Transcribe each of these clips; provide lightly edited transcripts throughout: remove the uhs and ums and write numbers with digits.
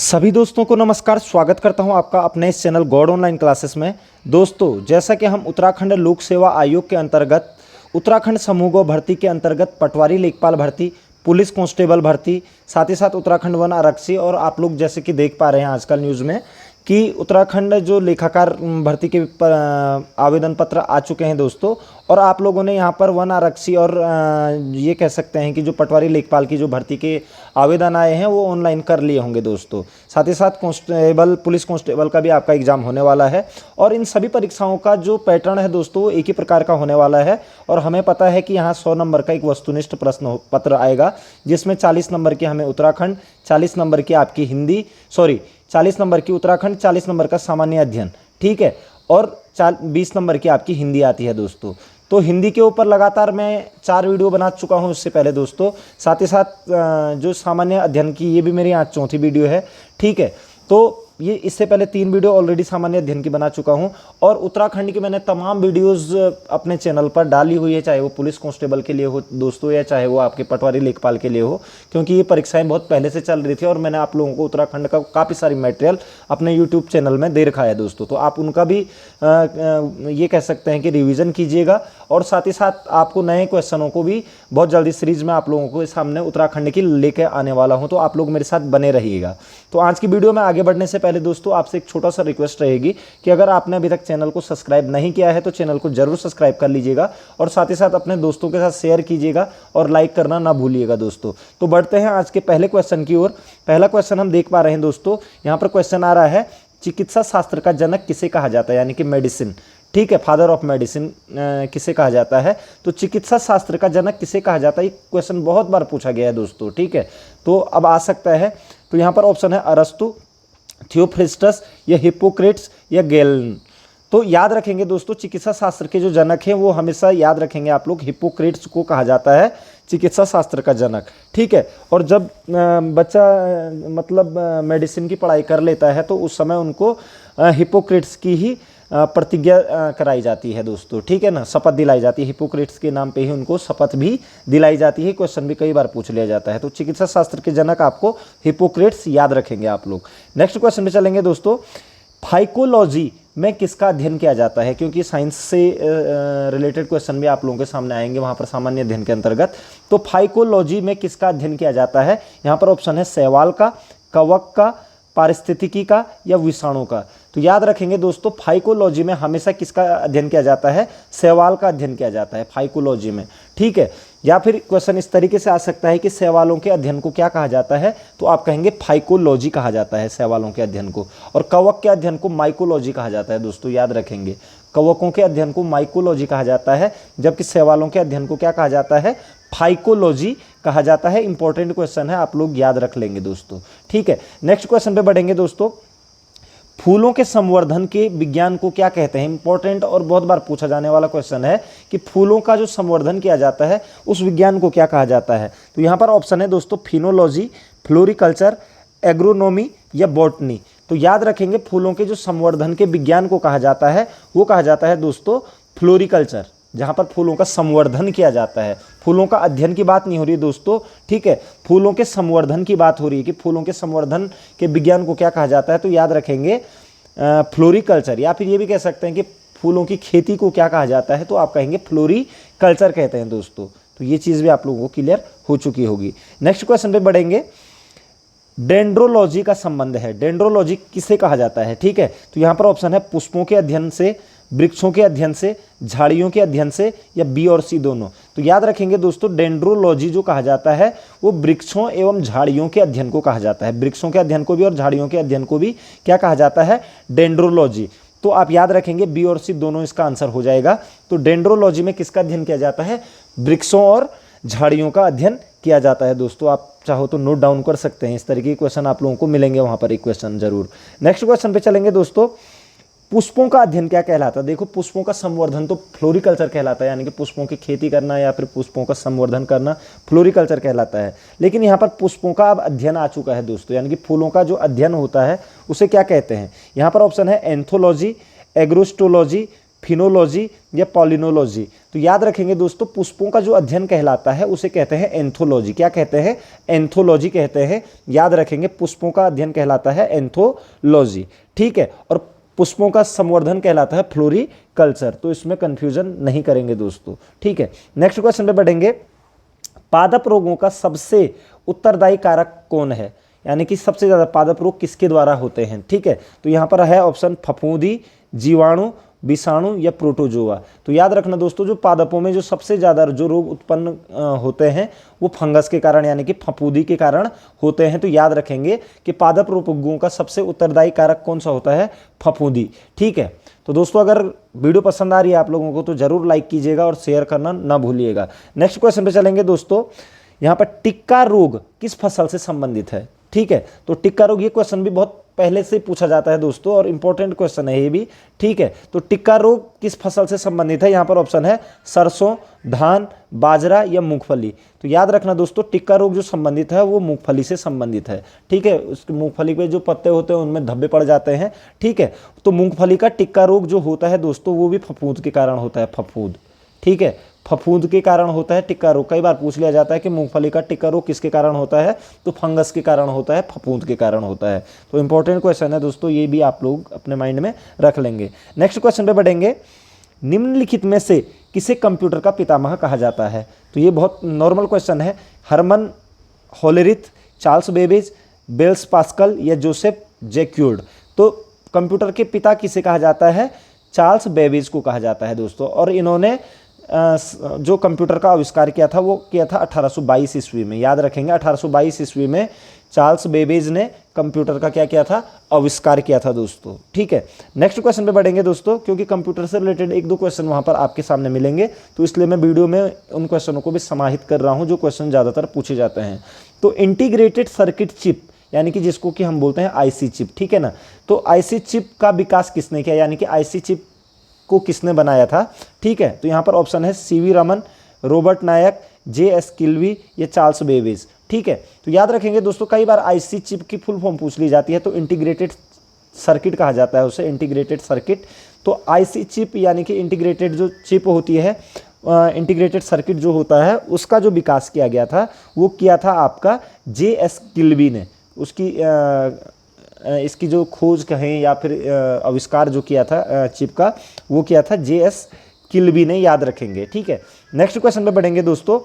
सभी दोस्तों को नमस्कार। स्वागत करता हूं आपका अपने इस चैनल गॉड ऑनलाइन क्लासेस में। दोस्तों, जैसा कि हम उत्तराखंड लोक सेवा आयोग के अंतर्गत उत्तराखंड समूह गो भर्ती के अंतर्गत पटवारी लेखपाल भर्ती, पुलिस कांस्टेबल भर्ती, साथ ही साथ उत्तराखंड वन आरक्षी और आप लोग जैसे कि देख पा रहे हैं आजकल न्यूज़ में कि उत्तराखंड जो लेखाकार भर्ती के आवेदन पत्र आ चुके हैं दोस्तों। और आप लोगों ने यहाँ पर वन आरक्षी और ये कह सकते हैं कि जो पटवारी लेखपाल की जो भर्ती के आवेदन आए हैं वो ऑनलाइन कर लिए होंगे दोस्तों। साथ ही साथ कांस्टेबल, पुलिस कांस्टेबल का भी आपका एग्ज़ाम होने वाला है। और इन सभी परीक्षाओं का जो पैटर्न है दोस्तों वो एक ही प्रकार का होने वाला है। और हमें पता है कि यहाँ 100 नंबर का एक वस्तुनिष्ठ प्रश्न पत्र आएगा, जिसमें 40 नंबर की हमें उत्तराखंड, 40 नंबर की आपकी हिंदी, 40 नंबर की उत्तराखंड, 40 नंबर का सामान्य अध्ययन, ठीक है, और 20 नंबर की आपकी हिंदी आती है दोस्तों। तो हिंदी के ऊपर लगातार मैं 4 वीडियो बना चुका हूं इससे पहले दोस्तों। साथ ही साथ जो सामान्य अध्ययन की ये भी मेरी आज चौथी वीडियो है, ठीक है। तो ये इससे पहले 3 वीडियो ऑलरेडी सामान्य अध्ययन की बना चुका हूं। और उत्तराखंड की मैंने तमाम वीडियोस अपने चैनल पर डाली हुई है, चाहे वो पुलिस कांस्टेबल के लिए हो दोस्तों या चाहे वो आपके पटवारी लेखपाल के लिए हो, क्योंकि ये परीक्षाएं बहुत पहले से चल रही थी और मैंने आप लोगों को उत्तराखंड का काफ़ी सारी मटेरियल अपने यूट्यूब चैनल में दे रखा है दोस्तों। तो आप उनका भी ये कह सकते हैं कि रिविज़न कीजिएगा। और साथ ही साथ आपको नए क्वेश्चनों को भी बहुत जल्दी सीरीज में आप लोगों को सामने उत्तराखंड की लेके आने वाला हूं, तो आप लोग मेरे साथ बने रहिएगा। तो आज की वीडियो में आगे बढ़ने से पहले दोस्तों आपसे एक छोटा सा रिक्वेस्ट रहेगी कि अगर आपने अभी तक चैनल को सब्सक्राइब नहीं किया है तो चैनल को जरूर सब्सक्राइब कर लीजिएगा और साथ ही साथ अपने दोस्तों के साथ शेयर कीजिएगा और लाइक करना ना भूलिएगा दोस्तों। तो बढ़ते हैं आज के पहले क्वेश्चन की ओर। पहला क्वेश्चन हम देख पा रहे हैं दोस्तों, यहाँ पर क्वेश्चन आ रहा है, चिकित्सा शास्त्र का जनक किसे कहा जाता है, यानी कि मेडिसिन, ठीक है, फादर ऑफ मेडिसिन किसे कहा जाता है। तो चिकित्सा शास्त्र का जनक किसे कहा जाता है, ये क्वेश्चन बहुत बार पूछा गया है दोस्तों, ठीक है। तो अब आ सकता है, तो यहाँ पर ऑप्शन है अरस्तु, थियोफ्रिस्टस या हिप्पोक्रेट्स या गैलन। तो याद रखेंगे दोस्तों, चिकित्सा शास्त्र के जो जनक हैं वो हमेशा याद रखेंगे आप लोग, हिप्पोक्रेट्स को कहा जाता है चिकित्सा शास्त्र का जनक, ठीक है। और जब बच्चा मतलब मेडिसिन की पढ़ाई कर लेता है तो उस समय उनको हिप्पोक्रेट्स की ही प्रतिज्ञा कराई जाती है दोस्तों, ठीक है ना, शपथ दिलाई जाती है। हिप्पोक्रेट्स के नाम पे ही उनको शपथ भी दिलाई जाती है। क्वेश्चन भी कई बार पूछ लिया जाता है। तो चिकित्सा शास्त्र के जनक आपको हिप्पोक्रेट्स याद रखेंगे आप लोग। नेक्स्ट क्वेश्चन पे चलेंगे दोस्तों, फाइकोलॉजी में किसका अध्ययन किया जाता है, क्योंकि साइंस से रिलेटेड क्वेश्चन भी आप लोगों के सामने आएंगे वहाँ पर सामान्य अध्ययन के अंतर्गत। तो फाइकोलॉजी में किसका अध्ययन किया जाता है, यहाँ पर ऑप्शन है शैवाल का, कवक का, पारिस्थितिकी का या विषाणु का। तो याद रखेंगे दोस्तों, फाइकोलॉजी में हमेशा किसका अध्ययन किया जाता है, शैवाल का अध्ययन किया जाता है फाइकोलॉजी में, ठीक है। या फिर क्वेश्चन इस तरीके से आ सकता है कि शैवालों के अध्ययन को क्या कहा जाता है, तो आप कहेंगे फाइकोलॉजी कहा जाता है शैवालों के अध्ययन को। और कवक के अध्ययन को माइकोलॉजी कहा जाता है दोस्तों, याद रखेंगे, कवकों के अध्ययन को माइकोलॉजी कहा जाता है, जबकि शैवालों के अध्ययन को क्या कहा जाता है, फाइकोलॉजी कहा जाता है। इंपॉर्टेंट क्वेश्चन है, आप लोग याद रख लेंगे दोस्तों, ठीक है। नेक्स्ट क्वेश्चन पे बढ़ेंगे दोस्तों, फूलों के संवर्धन के विज्ञान को क्या कहते हैं। इंपॉर्टेंट और बहुत बार पूछा जाने वाला क्वेश्चन है कि फूलों का जो संवर्धन किया जाता है उस विज्ञान को क्या कहा जाता है। तो यहाँ पर ऑप्शन है दोस्तों फिनोलॉजी, फ्लोरिकल्चर, एग्रोनॉमी या बॉटनी। तो याद रखेंगे, फूलों के जो संवर्धन के विज्ञान को कहा जाता है वो कहा जाता है दोस्तों फ्लोरिकल्चर, जहाँ पर फूलों का संवर्धन किया जाता है। फूलों का अध्ययन की बात नहीं हो रही है दोस्तों, ठीक है, फूलों के संवर्धन की बात हो रही है कि फूलों के संवर्धन के विज्ञान को क्या कहा जाता है। तो याद रखेंगे फ्लोरिकल्चर, या फिर ये भी कह सकते हैं कि फूलों की खेती को क्या कहा जाता है, तो आप कहेंगे फ्लोरिकल्चर कहते हैं दोस्तों। तो ये चीज़ भी आप लोगों को क्लियर हो चुकी होगी। नेक्स्ट क्वेश्चन पे बढ़ेंगे, डेंड्रोलॉजी का संबंध है, डेंड्रोलॉजी किसे कहा जाता है, ठीक है। तो यहाँ पर ऑप्शन है पुष्पों के अध्ययन से, वृक्षों के अध्ययन से, झाड़ियों के अध्ययन से या बी और सी दोनों। तो याद रखेंगे दोस्तों, डेंड्रोलॉजी जो कहा जाता है वो वृक्षों एवं झाड़ियों के अध्ययन को कहा जाता है। वृक्षों के अध्ययन को भी और झाड़ियों के अध्ययन को भी क्या कहा जाता है, डेंड्रोलॉजी। तो आप याद रखेंगे बी और सी दोनों इसका आंसर हो जाएगा। तो डेंड्रोलॉजी में किसका अध्ययन किया जाता है, वृक्षों और झाड़ियों का अध्ययन किया जाता है दोस्तों। आप चाहो तो नोट डाउन कर सकते हैं, इस तरीके के क्वेश्चन आप लोगों को मिलेंगे वहाँ पर एक क्वेश्चन जरूर। नेक्स्ट क्वेश्चन पे चलेंगे दोस्तों, पुष्पों का अध्ययन क्या कहलाता है। देखो, पुष्पों का संवर्धन तो फ्लोरिकल्चर कहलाता है, यानी कि पुष्पों की खेती करना या फिर पुष्पों का संवर्धन करना फ्लोरिकल्चर कहलाता है। लेकिन यहाँ पर पुष्पों का अब अध्ययन आ चुका है दोस्तों, यानी कि फूलों का जो अध्ययन होता है उसे क्या कहते हैं। यहाँ पर ऑप्शन है एंथोलॉजी, एग्रोस्टोलॉजी, फिनोलॉजी या पॉलिनोलॉजी। तो याद रखेंगे दोस्तों, पुष्पों का जो अध्ययन कहलाता है उसे कहते हैं एंथोलॉजी। क्या कहते हैं? एंथोलॉजी कहते हैं। याद रखेंगे, पुष्पों का अध्ययन कहलाता है एंथोलॉजी, ठीक है। और पुष्पों का संवर्धन कहलाता है फ्लोरिकल्चर। तो इसमें कंफ्यूजन नहीं करेंगे दोस्तों, ठीक है। नेक्स्ट क्वेश्चन पे बढ़ेंगे। पादप रोगों का सबसे उत्तरदायी कारक कौन है, यानी कि सबसे ज़्यादा पादप रोग किसके द्वारा होते हैं, ठीक है। तो यहाँ पर है ऑप्शन फफूंदी, जीवाणु, विषाणु या प्रोटोजोआ। तो याद रखना दोस्तों, जो पादपों में जो सबसे ज़्यादा जो रोग उत्पन्न होते हैं वो फंगस के कारण यानी कि फफूंदी के कारण होते हैं। तो याद रखेंगे कि पादप रोगों का सबसे उत्तरदायी कारक कौन सा होता है? फफूंदी, ठीक है। तो दोस्तों, अगर वीडियो पसंद आ रही है आप लोगों को तो ज़रूर लाइक कीजिएगा और शेयर करना ना भूलिएगा। नेक्स्ट क्वेश्चन पे चलेंगे दोस्तों। यहाँ पर टिक्का रोग किस फसल से संबंधित है, ठीक है। तो टिक्का रोग, ये क्वेश्चन भी बहुत पहले से पूछा जाता है दोस्तों और इंपॉर्टेंट क्वेश्चन है ये भी, ठीक है। तो टिक्का रोग किस फसल से संबंधित है? यहाँ पर ऑप्शन है सरसों, धान, बाजरा या मूंगफली। तो याद रखना दोस्तों, टिक्का रोग जो संबंधित है वो मूंगफली से संबंधित है, ठीक है। उसके मूंगफली पे जो पत्ते होते हैं उनमें धब्बे पड़ जाते हैं, ठीक है। तो मूंगफली का टिक्का रोग जो होता है दोस्तों वो भी फफूंद के कारण होता है, फफूंद, ठीक है। फफूंद के कारण होता है टिक्का रोग। कई बार पूछ लिया जाता है कि मूंगफली का टिक्का रोग किसके कारण होता है? तो फंगस के कारण होता है, फफूंद के कारण होता है। तो इंपॉर्टेंट क्वेश्चन है दोस्तों, ये भी आप लोग अपने माइंड में रख लेंगे। नेक्स्ट क्वेश्चन पे बढ़ेंगे। निम्नलिखित में से किसे कंप्यूटर का पितामह कहा जाता है? तो ये बहुत नॉर्मल क्वेश्चन है। Herman Hollerith, Charles Babbage, Blaise Pascal या जोसेफ जैक्यूर्ड। तो कंप्यूटर के पिता किसे कहा जाता है? चार्ल्स बेबेज को कहा जाता है दोस्तों। और इन्होंने जो कंप्यूटर का आविष्कार किया था वो किया था 1822 ईस्वी में। याद रखेंगे, 1822 ईस्वी में चार्ल्स बेबेज ने कंप्यूटर का क्या किया था? आविष्कार किया था दोस्तों, ठीक है। नेक्स्ट क्वेश्चन पे बढ़ेंगे दोस्तों, क्योंकि कंप्यूटर से रिलेटेड एक दो क्वेश्चन वहाँ पर आपके सामने मिलेंगे, तो इसलिए मैं वीडियो में उन क्वेश्चनों को भी समाहित कर रहा हूँ जो क्वेश्चन ज़्यादातर पूछे जाते हैं। तो इंटीग्रेटेड सर्किट चिप, यानी कि जिसको कि हम बोलते हैं आईसी चिप, ठीक है ना। तो आईसी चिप का विकास किसने किया, यानी कि आईसी चिप को किसने बनाया था, ठीक है। तो यहाँ पर ऑप्शन है सीवी रमन, रॉबर्ट नायक, जेएस किल्वी या चार्ल्स बेबेज, ठीक है। तो याद रखेंगे दोस्तों, कई बार आईसी चिप की फुल फॉर्म पूछ ली जाती है, तो इंटीग्रेटेड सर्किट कहा जाता है उसे, इंटीग्रेटेड सर्किट। तो आईसी चिप यानी कि इंटीग्रेटेड जो चिप होती है, इंटीग्रेटेड सर्किट जो होता है उसका जो विकास किया गया था वो किया था आपका जेएस किल्वी ने। उसकी इसकी जो खोज कहें या फिर आविष्कार जो किया था चिप का, वो किया था जेएस किल्वी ने, याद रखेंगे, ठीक है। नेक्स्ट क्वेश्चन पे बढ़ेंगे दोस्तों।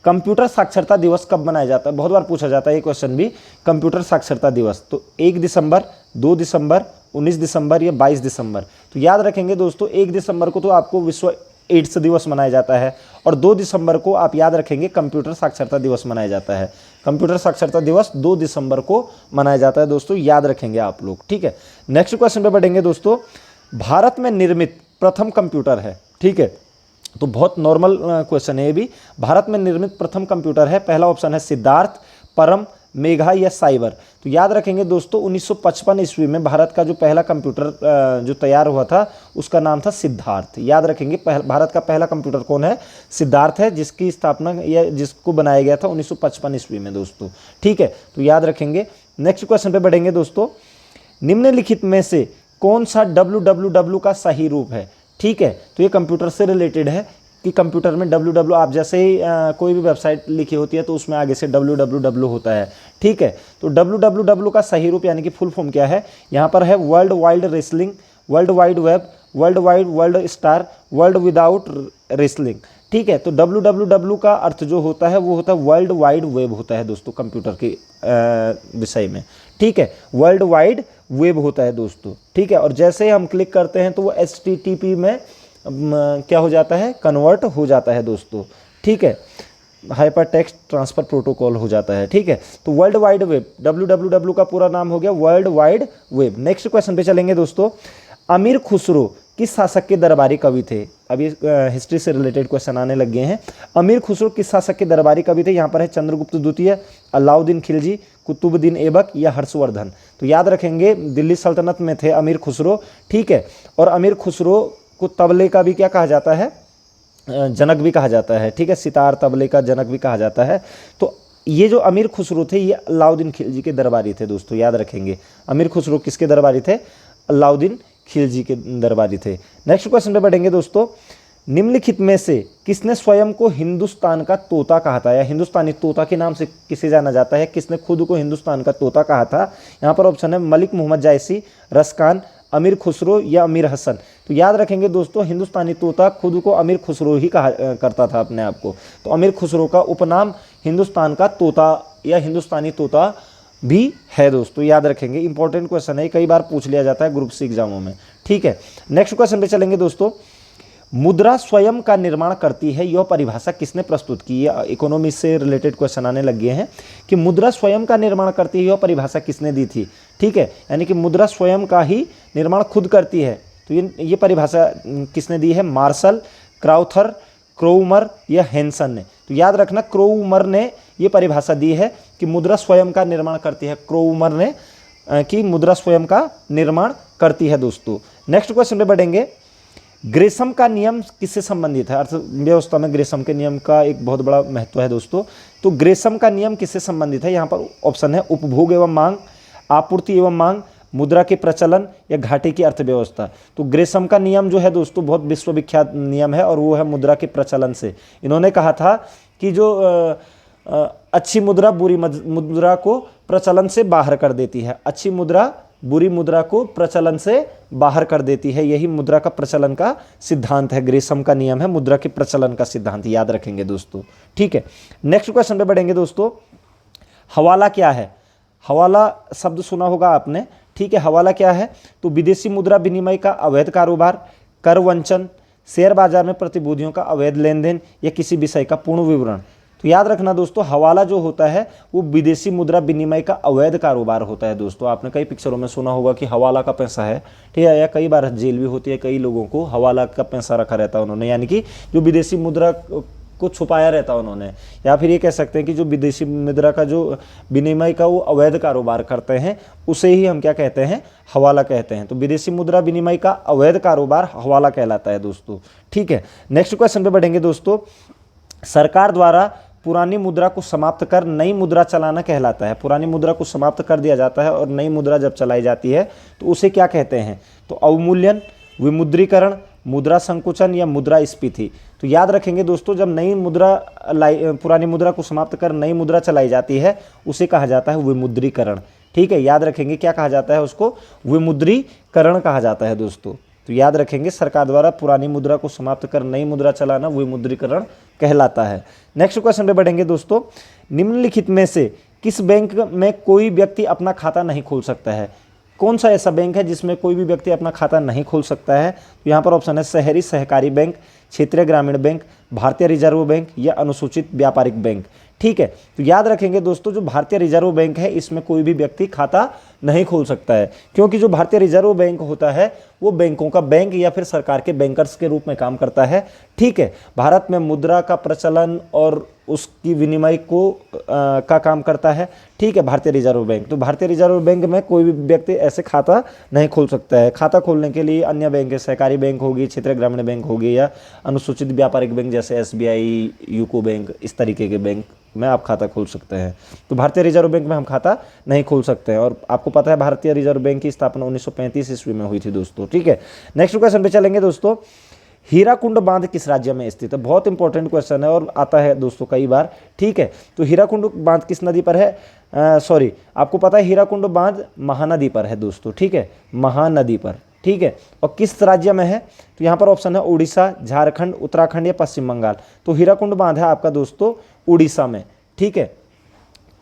कंप्यूटर साक्षरता दिवस कब मनाया जाता है? बहुत बार पूछा जाता है ये क्वेश्चन भी। कंप्यूटर साक्षरता दिवस तो 1 दिसंबर, 2 दिसंबर, 19 दिसंबर या 22 दिसंबर। तो याद रखेंगे दोस्तों, 1 दिसंबर को तो आपको विश्व एड्स दिवस मनाया जाता है और 2 दिसंबर को आप याद रखेंगे कंप्यूटर साक्षरता दिवस मनाया जाता है। कंप्यूटर साक्षरता दिवस 2 दिसंबर को मनाया जाता है दोस्तों, याद रखेंगे आप लोग, ठीक है। नेक्स्ट क्वेश्चन पे बढ़ेंगे दोस्तों। भारत में निर्मित प्रथम कंप्यूटर है, ठीक है। तो बहुत नॉर्मल क्वेश्चन है ये भी। भारत में निर्मित प्रथम कंप्यूटर है, पहला ऑप्शन है सिद्धार्थ, परम, मेघा या साइबर। तो याद रखेंगे दोस्तों, 1955 ईस्वी में भारत का जो पहला कंप्यूटर जो तैयार हुआ था उसका नाम था सिद्धार्थ। याद रखेंगे, भारत का पहला कंप्यूटर कौन है? सिद्धार्थ है, जिसकी स्थापना या जिसको बनाया गया था 1955 ईस्वी में दोस्तों, ठीक है। तो याद रखेंगे। नेक्स्ट क्वेश्चन पे बढ़ेंगे दोस्तों। निम्नलिखित में से कौन सा www का सही रूप है, ठीक है। तो ये कंप्यूटर से रिलेटेड है कि कंप्यूटर में www, आप जैसे ही कोई भी वेबसाइट लिखी होती है तो उसमें आगे से www होता है, ठीक है। तो www का सही रूप यानी कि फुल फॉर्म क्या है? यहाँ पर है world wide wrestling, world wide web, world wide world star, world without wrestling, ठीक है। तो www का अर्थ जो होता है वो होता है वर्ल्ड वाइड वेब होता है दोस्तों कंप्यूटर के विषय में, ठीक है। वर्ल्ड वाइड वेब होता है दोस्तों, ठीक है। और जैसे ही हम क्लिक करते हैं तो वो HTTP में क्या हो जाता है? कन्वर्ट हो जाता है दोस्तों, ठीक है। हाइपर टेक्स्ट ट्रांसफर प्रोटोकॉल हो जाता है, ठीक है। तो वर्ल्ड वाइड वेब, www का पूरा नाम हो गया world wide web. Next question पे चलेंगे दोस्तों। अमीर खुसरो किस शासक के दरबारी कवि थे? अभी हिस्ट्री से रिलेटेड क्वेश्चन आने लग गए हैं। अमीर खुसरो किस शासक के दरबारी कवि थे? यहाँ पर है चंद्रगुप्त द्वितीय, अलाउद्दीन खिलजी, कुतुबुद्दीन ऐबक या हर्षवर्धन। तो याद रखेंगे, दिल्ली सल्तनत में थे अमीर खुसरो, ठीक है। और अमीर खुसरो को तबले का भी क्या कहा जाता है? जनक भी कहा जाता है, ठीक है। सितार तबले का जनक भी कहा जाता है। तो ये जो अमीर खुसरो थे ये अलाउद्दीन खिलजी के दरबारी थे दोस्तों, याद रखेंगे। अमीर खुसरो किसके दरबारी थे? अलाउद्दीन खिलजी के दरबारी थे। नेक्स्ट क्वेश्चन पे बढ़ेंगे दोस्तों। निम्नलिखित में से किसने स्वयं को हिंदुस्तान का तोता कहा था, या हिंदुस्तानी तोता के नाम से किसे जाना जाता है, किसने खुद को हिंदुस्तान का तोता कहा था? यहाँ पर ऑप्शन है मलिक मोहम्मद जायसी, रसखान, अमीर खुसरो या अमीर हसन। तो याद रखेंगे दोस्तों, हिंदुस्तानी तोता खुद को अमीर खुसरो ही कहा करता था अपने आप को। तो अमीर खुसरो का उपनाम हिंदुस्तान का तोता या हिंदुस्तानी तोता भी है दोस्तों, याद रखेंगे। इंपॉर्टेंट क्वेश्चन है, कई बार पूछ लिया जाता है ग्रुप सी एग्जामों में। ठीक है, नेक्स्ट क्वेश्चन पे चलेंगे दोस्तों। मुद्रा स्वयं का निर्माण करती है, यह परिभाषा किसने प्रस्तुत की? है इकोनॉमी से रिलेटेड क्वेश्चन आने लग गए हैं कि मुद्रा स्वयं का निर्माण करती है, यह परिभाषा किसने दी थी? ठीक है, यानी कि मुद्रा स्वयं का ही निर्माण खुद करती है, तो ये परिभाषा किसने दी है? मार्शल, क्राउथर, क्रोउमर या हेंसन ने? तो याद रखना, क्रोउमर ने ये परिभाषा दी है कि मुद्रा स्वयं का निर्माण करती है। क्रोउमर ने कि मुद्रा स्वयं का निर्माण करती है दोस्तों। नेक्स्ट क्वेश्चन पे बढ़ेंगे। ग्रेसम का नियम किससे संबंधित है? अर्थव्यवस्था में ग्रेसम के नियम का एक बहुत बड़ा महत्व है दोस्तों। तो ग्रेसम का नियम किससे संबंधित है? यहाँ पर ऑप्शन है उपभोग एवं मांग, आपूर्ति एवं मांग, मुद्रा के प्रचलन या घाटे की अर्थव्यवस्था। तो ग्रेसम का नियम जो है दोस्तों बहुत विश्वविख्यात नियम है और वो है मुद्रा के प्रचलन से। इन्होंने कहा था कि जो अच्छी मुद्रा बुरी मुद्रा को प्रचलन से बाहर कर देती है, अच्छी मुद्रा बुरी मुद्रा को प्रचलन से बाहर कर देती है। यही मुद्रा का प्रचलन का सिद्धांत है, ग्रेसम का नियम है मुद्रा के प्रचलन का सिद्धांत, याद रखेंगे दोस्तों। ठीक है, नेक्स्ट क्वेश्चन पे बढ़ेंगे दोस्तों। हवाला क्या है? हवाला शब्द सुना होगा आपने। ठीक है, हवाला क्या है? तो विदेशी मुद्रा विनिमय का अवैध कारोबार, कर वंचन, शेयर बाजार में प्रतिभूतियों का अवैध लेन देन या किसी विषय का पूर्ण विवरण। तो याद रखना दोस्तों, हवाला जो होता है वो विदेशी मुद्रा विनिमय का अवैध कारोबार होता है दोस्तों। आपने कई पिक्चरों में सुना होगा कि हवाला का पैसा है, ठीक है, या कई बार जेल भी होती है, कई लोगों को हवाला का पैसा रखा रहता है उन्होंने, यानी कि जो विदेशी मुद्रा को छुपाया रहता है उन्होंने, या फिर ये कह सकते हैं कि जो विदेशी मुद्रा का जो विनिमय का वो अवैध कारोबार करते हैं उसे ही हम क्या कहते हैं? हवाला कहते हैं। तो विदेशी मुद्रा विनिमय का अवैध कारोबार हवाला कहलाता है दोस्तों। ठीक है, नेक्स्ट क्वेश्चन पे बढ़ेंगे दोस्तों। सरकार द्वारा पुरानी मुद्रा को समाप्त कर नई मुद्रा चलाना कहलाता है। पुरानी मुद्रा को समाप्त कर दिया जाता है और नई मुद्रा जब चलाई जाती है तो उसे क्या कहते हैं? तो अवमूल्यन, विमुद्रीकरण, मुद्रा संकुचन या मुद्रास्फीति। तो याद रखेंगे दोस्तों, जब नई मुद्रा पुरानी मुद्रा को समाप्त कर नई मुद्रा चलाई जाती है उसे कहा जाता है विमुद्रीकरण। ठीक है, याद रखेंगे क्या कहा जाता है उसको? विमुद्रीकरण कहा जाता है दोस्तों। तो याद रखेंगे, सरकार द्वारा पुरानी मुद्रा को समाप्त कर नई मुद्रा चलाना विमुद्रीकरण कहलाता है। नेक्स्ट क्वेश्चन पे बढ़ेंगे दोस्तों। निम्नलिखित में से किस बैंक में कोई व्यक्ति अपना खाता नहीं खोल सकता है? कौन सा ऐसा बैंक है जिसमें कोई भी व्यक्ति अपना खाता नहीं खोल सकता है? तो यहाँ पर ऑप्शन है शहरी सहकारी बैंक, क्षेत्रीय ग्रामीण बैंक, भारतीय रिजर्व बैंक या अनुसूचित व्यापारिक बैंक। ठीक है, तो याद रखेंगे दोस्तों, जो भारतीय रिजर्व बैंक है इसमें कोई भी व्यक्ति खाता नहीं खोल सकता है, क्योंकि जो भारतीय रिजर्व बैंक होता है वो बैंकों का बैंक या फिर सरकार के बैंकर्स के रूप में काम करता है। ठीक है, भारत में मुद्रा का प्रचलन और उसकी विनिमय को का काम करता है। ठीक है, भारतीय रिजर्व बैंक। तो भारतीय रिजर्व बैंक में कोई भी व्यक्ति ऐसे खाता नहीं खोल सकता है। खाता खोलने के लिए अन्य बैंक है, सहकारी बैंक होगी, क्षेत्रीय ग्रामीण बैंक होगी या अनुसूचित व्यापारिक बैंक जैसे SBI, यूको बैंक, इस तरीके के बैंक में आप खाता खोल सकते हैं। तो भारतीय रिजर्व बैंक में हम खाता नहीं खोल सकते हैं। और आपको पता है भारतीय रिजर्व बैंक की स्थापना 1935 ईस्वी में हुई थी दोस्तों। ठीक है, नेक्स्ट क्वेश्चन पे चलेंगे दोस्तों। हीराकुंड बांध किस राज्य में स्थित है? बहुत इंपॉर्टेंट क्वेश्चन है और आता है दोस्तों कई बार। ठीक है, तो हीराकुंड बांध किस नदी पर है? आपको पता है हीराकुंड बांध महानदी पर है दोस्तों। ठीक है, महानदी पर। ठीक है, और किस राज्य में है? तो यहाँ पर ऑप्शन है उड़ीसा, झारखंड, उत्तराखंड या पश्चिम बंगाल। तो हीराकुंड बांध है आपका दोस्तों उड़ीसा में। ठीक है,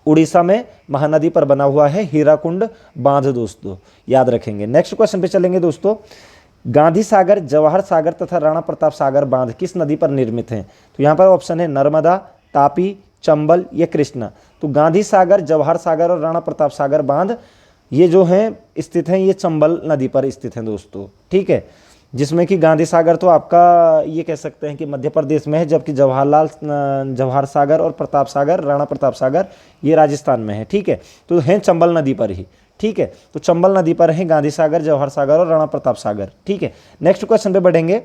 उड़ीसा में महानदी पर बना हुआ है हीराकुंड बांध दोस्तों, याद रखेंगे। नेक्स्ट क्वेश्चन पे चलेंगे दोस्तों। गांधी सागर, जवाहर सागर तथा राणा प्रताप सागर बांध किस नदी पर निर्मित हैं? तो यहाँ पर ऑप्शन है नर्मदा, तापी, चंबल या कृष्णा। तो गांधी सागर, जवाहर सागर और राणा प्रताप सागर बांध ये जो हैं स्थित हैं, ये चंबल नदी पर स्थित हैं दोस्तों। ठीक है, जिसमें कि गांधी सागर तो आपका ये कह सकते हैं कि मध्य प्रदेश में है, जबकि जवाहर सागर और प्रताप सागर, राणा प्रताप सागर ये राजस्थान में है। ठीक है, तो हैं चंबल नदी पर ही। ठीक है, तो चंबल नदी पर है गांधी सागर, जवाहर सागर और राणा प्रताप सागर। ठीक है, नेक्स्ट क्वेश्चन पे बढ़ेंगे।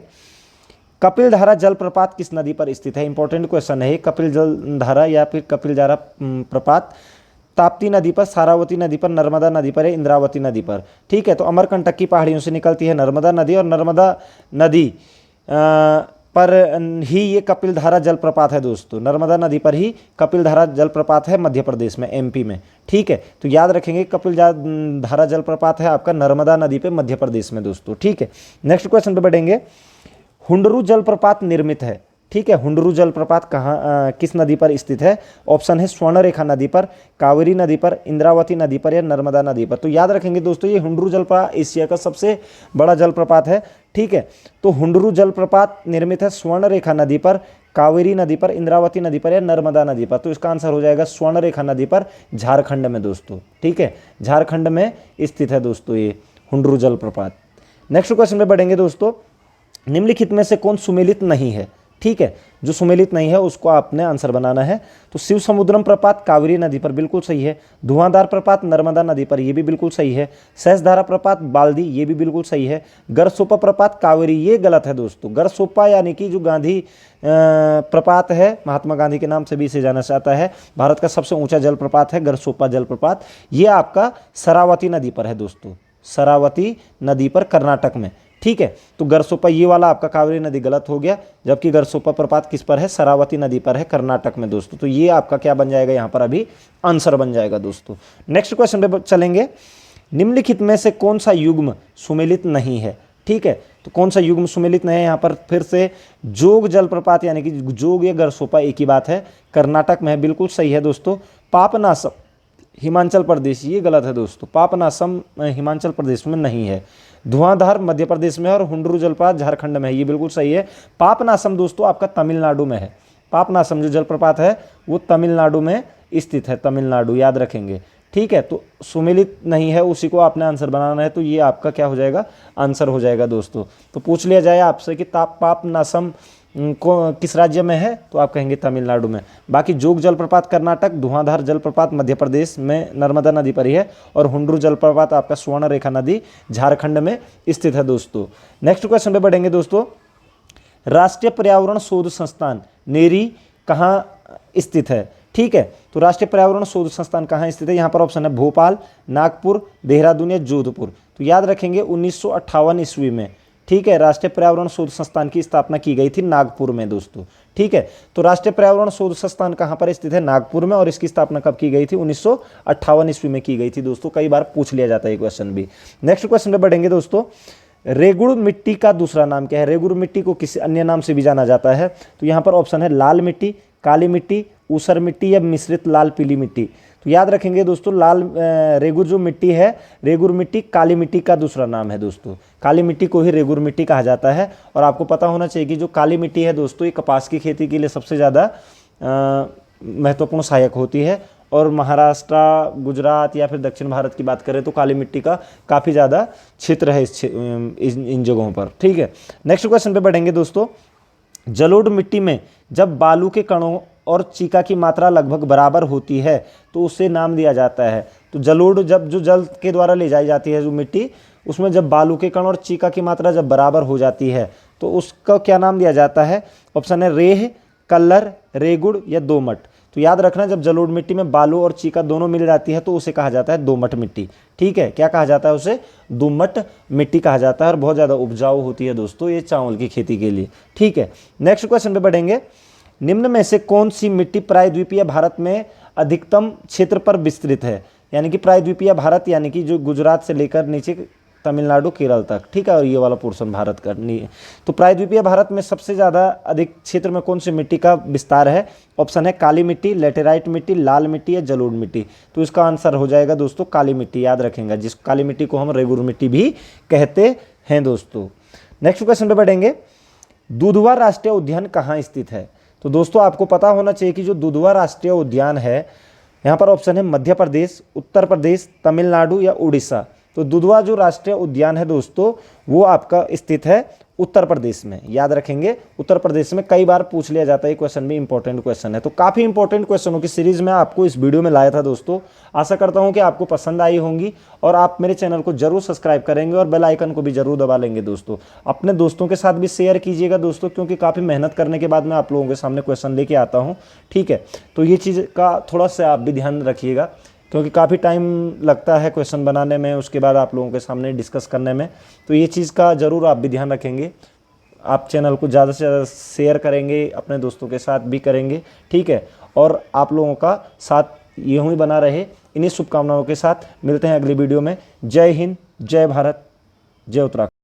कपिलधारा जलप्रपात किस नदी पर स्थित है? इंपॉर्टेंट क्वेश्चन है। कपिल जलधारा या फिर कपिलधारा प्रपात ताप्ती नदी पर, सारावती नदी पर, नर्मदा नदी पर या इंद्रावती नदी पर। ठीक है, तो अमरकंटक की पहाड़ियों से निकलती है नर्मदा नदी और नर्मदा नदी पर ही ये कपिलधारा जलप्रपात है दोस्तों, नर्मदा नदी पर ही कपिलधारा जलप्रपात है मध्य प्रदेश में, एमपी में। ठीक है, तो याद रखेंगे कपिलधारा जलप्रपात है आपका नर्मदा नदी पे मध्य प्रदेश में दोस्तों। ठीक है, नेक्स्ट क्वेश्चन पे बढ़ेंगे। हुंडरू जलप्रपात निर्मित है। ठीक है, हुंडरू जलप्रपात कहाँ किस नदी पर स्थित है? ऑप्शन है स्वर्णरेखा नदी पर, कावेरी नदी पर, इंद्रावती नदी पर या नर्मदा नदी पर। तो याद रखेंगे दोस्तों ये हुंडरू जलप्रपात एशिया का सबसे बड़ा जलप्रपात है। ठीक है, तो हुंडरू जलप्रपात निर्मित है स्वर्णरेखा नदी पर, कावेरी नदी पर, इंद्रावती नदी पर या नर्मदा नदी पर। तो इसका आंसर हो जाएगा स्वर्णरेखा नदी पर, झारखंड में दोस्तों। ठीक है, झारखंड में स्थित है दोस्तों ये हुंडरू जलप्रपात। नेक्स्ट क्वेश्चन पे बढ़ेंगे दोस्तों। निम्नलिखित में से कौन सुमेलित नहीं है? ठीक है, जो सुमेलित नहीं है उसको आपने आंसर बनाना है। तो शिव समुद्रम प्रपात कावेरी नदी पर, बिल्कुल सही है। धुआंधार प्रपात नर्मदा नदी पर, ये भी बिल्कुल सही है। सहस्त्रधारा प्रपात बाल्दी, ये भी बिल्कुल सही है। गरसोपा प्रपात कावेरी, ये गलत है दोस्तों। गरसोपा यानी कि जो गांधी प्रपात है, महात्मा गांधी के नाम से भी इसे जाना जाता है, भारत का सबसे ऊंचा जलप्रपात है गरसोपा जलप्रपात। ये आपका शरावती नदी पर है दोस्तों, शरावती नदी पर, कर्नाटक में। ठीक है, तो गरसोपा ये वाला आपका कावेरी नदी गलत हो गया, जबकि गरसोपा प्रपात किस पर है? शरावती नदी पर है, कर्नाटक में दोस्तों। तो ये आपका क्या बन जाएगा यहाँ पर? अभी आंसर बन जाएगा दोस्तों। नेक्स्ट क्वेश्चन पे चलेंगे। निम्नलिखित में से कौन सा युग्म सुमेलित नहीं है? ठीक है, तो कौन सा युग्म सुमेलित नहीं है? यहाँ पर फिर से जोग जलप्रपात यानी कि जोग या गरसोपा एक ही बात है, कर्नाटक में है, बिल्कुल सही है दोस्तों। पापनासम हिमाचल प्रदेश, ये गलत है दोस्तों। पापनासम हिमाचल प्रदेश में नहीं है। धुआंधार मध्य प्रदेश में है और हुंडरू जलप्रपात झारखंड में है, ये बिल्कुल सही है। पापनासम दोस्तों आपका तमिलनाडु में है। पापनासम जो जलप्रपात है वो तमिलनाडु में स्थित है, तमिलनाडु, याद रखेंगे। ठीक है, तो सुमेलित नहीं है, उसी को आपने आंसर बनाना है। तो ये आपका क्या हो जाएगा? आंसर हो जाएगा दोस्तों। तो पूछ लिया जाए आपसे कि पापनासम को किस राज्य में है, तो आप कहेंगे तमिलनाडु में। बाकी जोग जलप्रपात कर्नाटक, धुआंधार जलप्रपात मध्य प्रदेश में नर्मदा नदी पर ही है, और हुंडरू जलप्रपात आपका स्वर्णरेखा नदी झारखंड में स्थित है दोस्तों। नेक्स्ट क्वेश्चन पे बढ़ेंगे दोस्तों। राष्ट्रीय पर्यावरण शोध संस्थान नेरी कहाँ स्थित है? ठीक है, तो राष्ट्रीय पर्यावरण शोध संस्थान कहाँ स्थित है? यहाँ पर ऑप्शन है भोपाल, नागपुर, देहरादून या जोधपुर। तो याद रखेंगे 1958 ईस्वी में, ठीक है, राष्ट्रीय पर्यावरण शोध संस्थान की स्थापना की गई थी नागपुर में दोस्तों। ठीक है, तो राष्ट्रीय पर्यावरण शोध संस्थान कहाँ पर स्थित है? नागपुर में। और इसकी स्थापना कब की गई थी? 1958 ईस्वी में की गई थी दोस्तों। कई बार पूछ लिया जाता है ये क्वेश्चन भी। नेक्स्ट क्वेश्चन पे बढ़ेंगे दोस्तों। रेगुड़ मिट्टी का दूसरा नाम क्या है? रेगुड़ मिट्टी को किसी अन्य नाम से भी जाना जाता है। तो यहाँ पर ऑप्शन है लाल मिट्टी, काली मिट्टी, ऊसर मिट्टी या मिश्रित लाल पीली मिट्टी। तो याद रखेंगे दोस्तों, रेगुर जो मिट्टी है, रेगुर मिट्टी काली मिट्टी का दूसरा नाम है दोस्तों। काली मिट्टी को ही रेगुर मिट्टी कहा जाता है। और आपको पता होना चाहिए कि जो काली मिट्टी है दोस्तों, ये कपास की खेती के लिए सबसे ज़्यादा महत्वपूर्ण सहायक होती है। और महाराष्ट्र, गुजरात या फिर दक्षिण भारत की बात करें तो काली मिट्टी का काफ़ी ज़्यादा क्षेत्र है इन जगहों पर। ठीक है, नेक्स्ट क्वेश्चन पे बढ़ेंगे दोस्तों। जलोढ़ मिट्टी में जब बालू के कणों और चीका की मात्रा लगभग बराबर होती है तो उसे नाम दिया जाता है। तो जलोढ़ जब जो जल के द्वारा ले जाई जाती है जो मिट्टी, उसमें जब बालू के कण और चीका की मात्रा जब बराबर हो जाती है तो उसका क्या नाम दिया जाता है? ऑप्शन है रेह, कल्लर, रेगुड़ या दोमट। तो याद रखना, जब जलोढ़ मिट्टी में बालू और चीका दोनों मिल जाती है तो उसे कहा जाता है दोमट मिट्टी। ठीक है, क्या कहा जाता है उसे? दोमट मिट्टी कहा जाता है। और बहुत ज़्यादा उपजाऊ होती है दोस्तों ये चावल की खेती के लिए। ठीक है, नेक्स्ट क्वेश्चन पे बढ़ेंगे। निम्न में से कौन सी मिट्टी प्रायद्वीपीय भारत में अधिकतम क्षेत्र पर विस्तृत है? यानी कि प्रायद्वीपीय भारत यानी कि जो गुजरात से लेकर नीचे तमिलनाडु, केरल तक। ठीक है, और ये वाला पोर्शन भारत का नहीं। तो प्रायद्वीपीय भारत में सबसे ज़्यादा अधिक क्षेत्र में कौन सी मिट्टी का विस्तार है? ऑप्शन है काली मिट्टी, लेटेराइट मिट्टी, लाल मिट्टी या जलोढ़ मिट्टी। तो इसका आंसर हो जाएगा दोस्तों काली मिट्टी। याद रखेंगे, जिस काली मिट्टी को हम रेगुड़ मिट्टी भी कहते हैं दोस्तों। नेक्स्ट क्वेश्चन पे बढ़ेंगे। दुधवा राष्ट्रीय उद्यान कहाँ स्थित है? तो दोस्तों आपको पता होना चाहिए कि जो दुधवा राष्ट्रीय उद्यान है, यहाँ पर ऑप्शन है मध्य प्रदेश, उत्तर प्रदेश, तमिलनाडु या उड़ीसा। तो दुधवा जो राष्ट्रीय उद्यान है दोस्तों वो आपका स्थित है उत्तर प्रदेश में। याद रखेंगे, उत्तर प्रदेश में। कई बार पूछ लिया जाता है, ये क्वेश्चन भी इंपॉर्टेंट क्वेश्चन है। तो काफ़ी इंपॉर्टेंट क्वेश्चनों की सीरीज में आपको इस वीडियो में लाया था दोस्तों। आशा करता हूं कि आपको पसंद आई होंगी और आप मेरे चैनल को जरूर सब्सक्राइब करेंगे और बेल आइकन को भी जरूर दबा लेंगे दोस्तों। अपने दोस्तों के साथ भी शेयर कीजिएगा दोस्तों, क्योंकि काफ़ी मेहनत करने के बाद मैं आप लोगों के सामने क्वेश्चन लेके आता हूँ। ठीक है, तो ये चीज़ का थोड़ा सा आप भी ध्यान रखिएगा, क्योंकि काफ़ी टाइम लगता है क्वेश्चन बनाने में, उसके बाद आप लोगों के सामने डिस्कस करने में। तो ये चीज़ का ज़रूर आप भी ध्यान रखेंगे। आप चैनल को ज़्यादा से ज़्यादा शेयर करेंगे, अपने दोस्तों के साथ भी करेंगे, ठीक है। और आप लोगों का साथ यूँ ही बना रहे, इन्हीं शुभकामनाओं के साथ मिलते हैं अगली वीडियो में। जय हिंद, जय भारत, जय उत्तराखंड।